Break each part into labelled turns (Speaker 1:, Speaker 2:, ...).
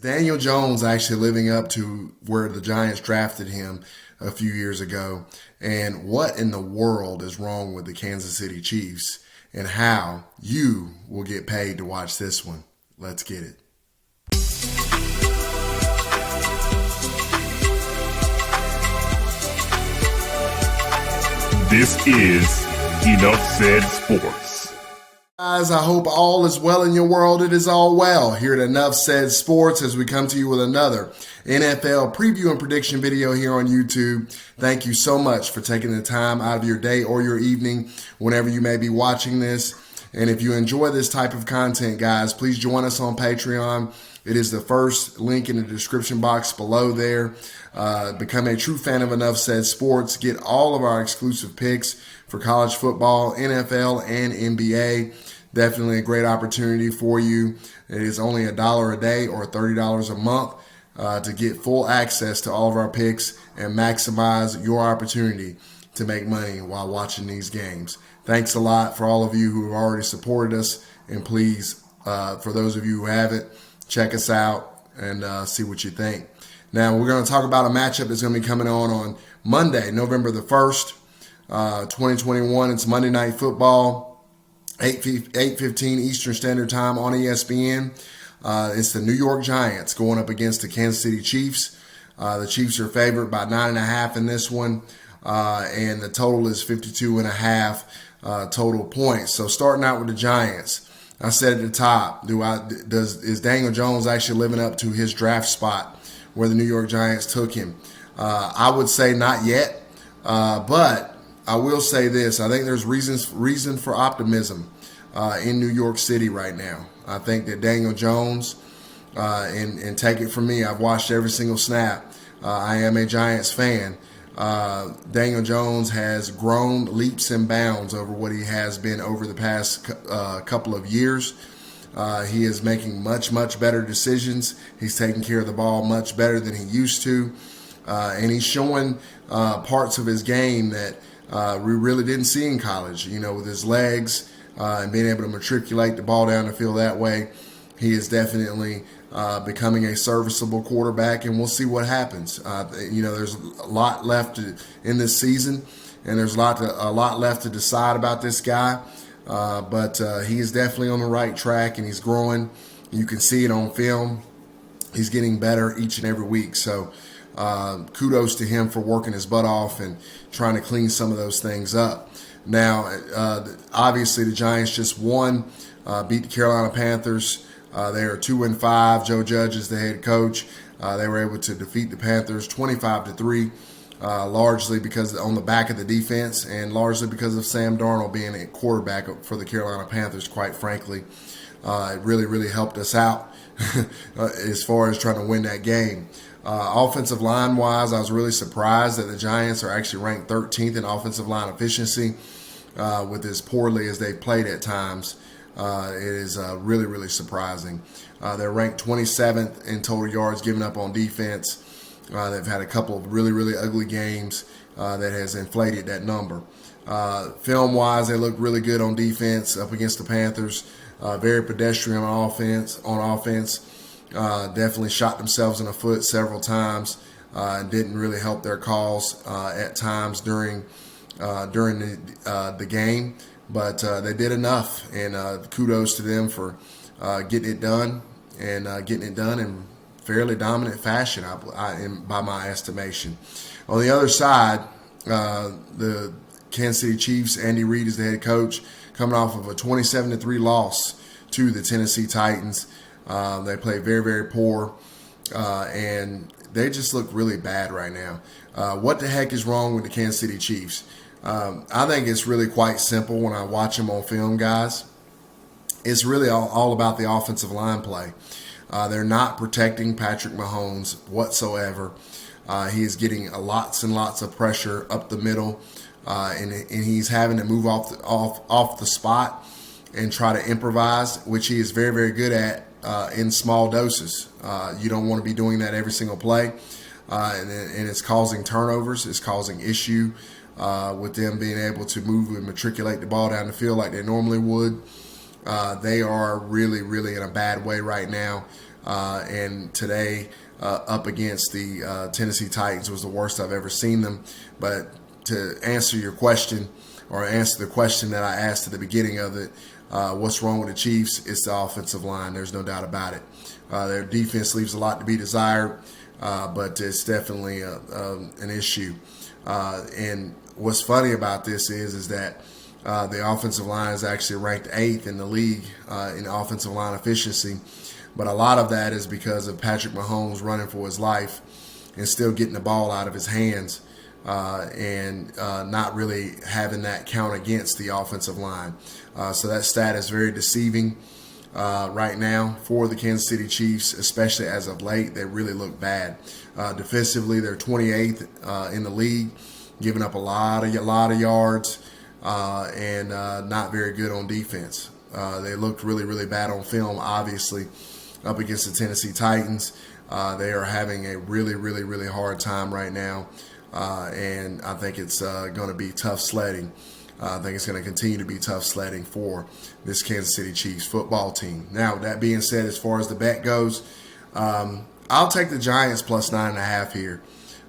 Speaker 1: Daniel Jones actually living up to where the Giants drafted him a few years ago? And what in the world is wrong with the Kansas City Chiefs? And how you will get paid to watch this one. Let's get it.
Speaker 2: This is Enough Said Sports.
Speaker 1: Guys, I hope all is well in your world. It is all well here at Enough Said Sports as we come to you with another NFL preview and prediction video here on YouTube. Thank you so much for taking the time out of your day or your evening whenever you may be watching this. And if you enjoy this type of content, guys, please join us on Patreon. It is the first link in the description box below there. Become a true fan of Enough Said Sports. Get all of our exclusive picks for college football, NFL, and NBA. Definitely a great opportunity for you. It is only $1 a day or $30 a month to get full access to all of our picks and maximize your opportunity to make money while watching these games. Thanks a lot for all of you who have already supported us. And please, for those of you who haven't, check us out and see what you think. Now, we're going to talk about a matchup that's going to be coming on Monday, November the 1st, 2021. It's Monday Night Football, 8:15 Eastern Standard Time on ESPN. It's the New York Giants going up against the Kansas City Chiefs. The Chiefs are favored by 9.5 in this one, and the total is 52.5 total points. So starting out with the Giants, I said at the top, is Daniel Jones actually living up to his draft spot where the New York Giants took him? I would say not yet, but I will say this. I think there's reason for optimism in New York City right now. I think that Daniel Jones, and take it from me, I've watched every single snap. I am a Giants fan. Daniel Jones has grown leaps and bounds over what he has been over the past couple of years. He is making much better decisions. He's taking care of the ball much better than he used to. And he's showing parts of his game that we really didn't see in college, with his legs and being able to matriculate the ball down the field that way. He is definitely becoming a serviceable quarterback, and we'll see what happens. There's a lot left in this season, and there's a lot left to decide about this guy. But he is definitely on the right track, and he's growing. You can see it on film. He's getting better each and every week. So kudos to him for working his butt off and trying to clean some of those things up. Now, obviously, the Giants just won, beat the Carolina Panthers. They are 2-5. Joe Judge is the head coach. They were able to defeat the Panthers 25-3, largely because on the back of the defense and largely because of Sam Darnold being a quarterback for the Carolina Panthers, quite frankly. It really helped us out as far as trying to win that game. Offensive line-wise, I was really surprised that the Giants are actually ranked 13th in offensive line efficiency with as poorly as they've played at times. It is really surprising. They're ranked 27th in total yards given up on defense. They've had a couple of really ugly games that has inflated that number. Film-wise, they look really good on defense up against the Panthers. Very pedestrian on offense. Definitely shot themselves in the foot several times. Didn't really help their cause at times during the game. But they did enough, and kudos to them for getting it done in fairly dominant fashion, by my estimation. On the other side, the Kansas City Chiefs, Andy Reid is the head coach, coming off of a 27-3 loss to the Tennessee Titans. They play very poor, and they just look really bad right now. What the heck is wrong with the Kansas City Chiefs? I think it's really quite simple when I watch them on film, guys. It's really all about the offensive line play. They're not protecting Patrick Mahomes whatsoever. He is getting lots and lots of pressure up the middle, and he's having to move off the spot and try to improvise, which he is very good at in small doses. You don't want to be doing that every single play, and it's causing turnovers. It's causing issue with them being able to move and matriculate the ball down the field like they normally would. They are really in a bad way right now. and today up against the Tennessee Titans was the worst I've ever seen them. But to answer your question, or answer the question that I asked at the beginning of it, what's wrong with the Chiefs? It's the offensive line. There's no doubt about it. Their defense leaves a lot to be desired, but it's definitely an issue. And what's funny about this is that the offensive line is actually ranked 8th in the league in offensive line efficiency. But a lot of that is because of Patrick Mahomes running for his life and still getting the ball out of his hands and not really having that count against the offensive line. So that stat is very deceiving right now for the Kansas City Chiefs, especially as of late. They really look bad. Defensively, they're 28th in the league, giving up a lot of yards and not very good on defense. They looked really, really bad on film, obviously, up against the Tennessee Titans. They are having a really, really, really hard time right now, and I think it's going to be tough sledding. I think it's going to continue to be tough sledding for this Kansas City Chiefs football team. Now, that being said, as far as the bet goes, I'll take the Giants plus 9.5 here.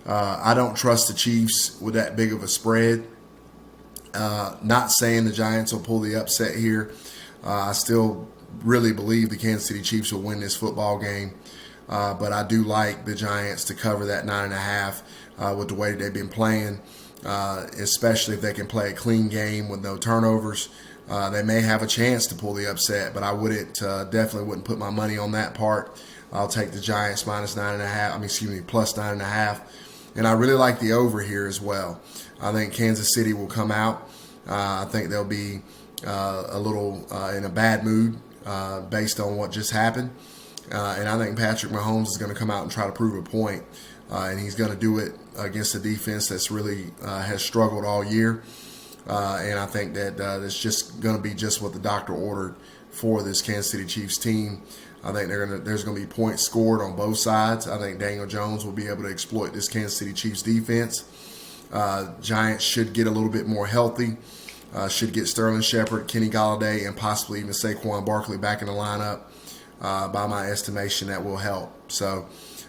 Speaker 1: I don't trust the Chiefs with that big of a spread. Not saying the Giants will pull the upset here. I still really believe the Kansas City Chiefs will win this football game. But I do like the Giants to cover that 9.5 with the way they've been playing, especially if they can play a clean game with no turnovers. They may have a chance to pull the upset, but I definitely wouldn't put my money on that part. I'll take the Giants plus 9.5. And I really like the over here as well. I think Kansas City will come out. I think they'll be a little in a bad mood based on what just happened. And I think Patrick Mahomes is going to come out and try to prove a point. And he's going to do it against a defense that's really has struggled all year. And I think that it's just going to be just what the doctor ordered for this Kansas City Chiefs team. I think there's going to be points scored on both sides. I think Daniel Jones will be able to exploit this Kansas City Chiefs defense. Giants should get a little bit more healthy. Should get Sterling Shepard, Kenny Golladay, and possibly even Saquon Barkley back in the lineup. By my estimation, that will help. So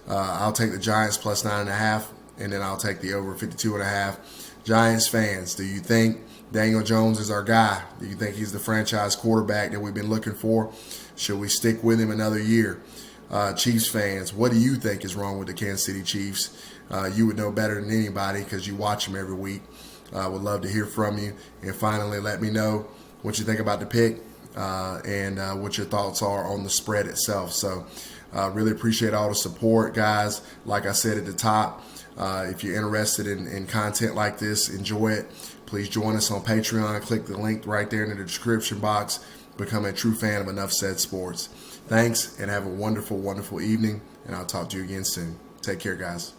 Speaker 1: I'll take the Giants plus 9.5, and then I'll take the over 52.5. Giants fans, do you think Daniel Jones is our guy? Do you think he's the franchise quarterback that we've been looking for? Should we stick with him another year? Chiefs fans, what do you think is wrong with the Kansas City Chiefs? You would know better than anybody because you watch them every week. Would love to hear from you. And finally, let me know what you think about the pick and what your thoughts are on the spread itself. So really appreciate all the support, guys. Like I said at the top, if you're interested in content like this, enjoy it. Please join us on Patreon. Click the link right there in the description box. Become a true fan of Enough Said Sports. Thanks, and have a wonderful, wonderful evening, and I'll talk to you again soon. Take care, guys.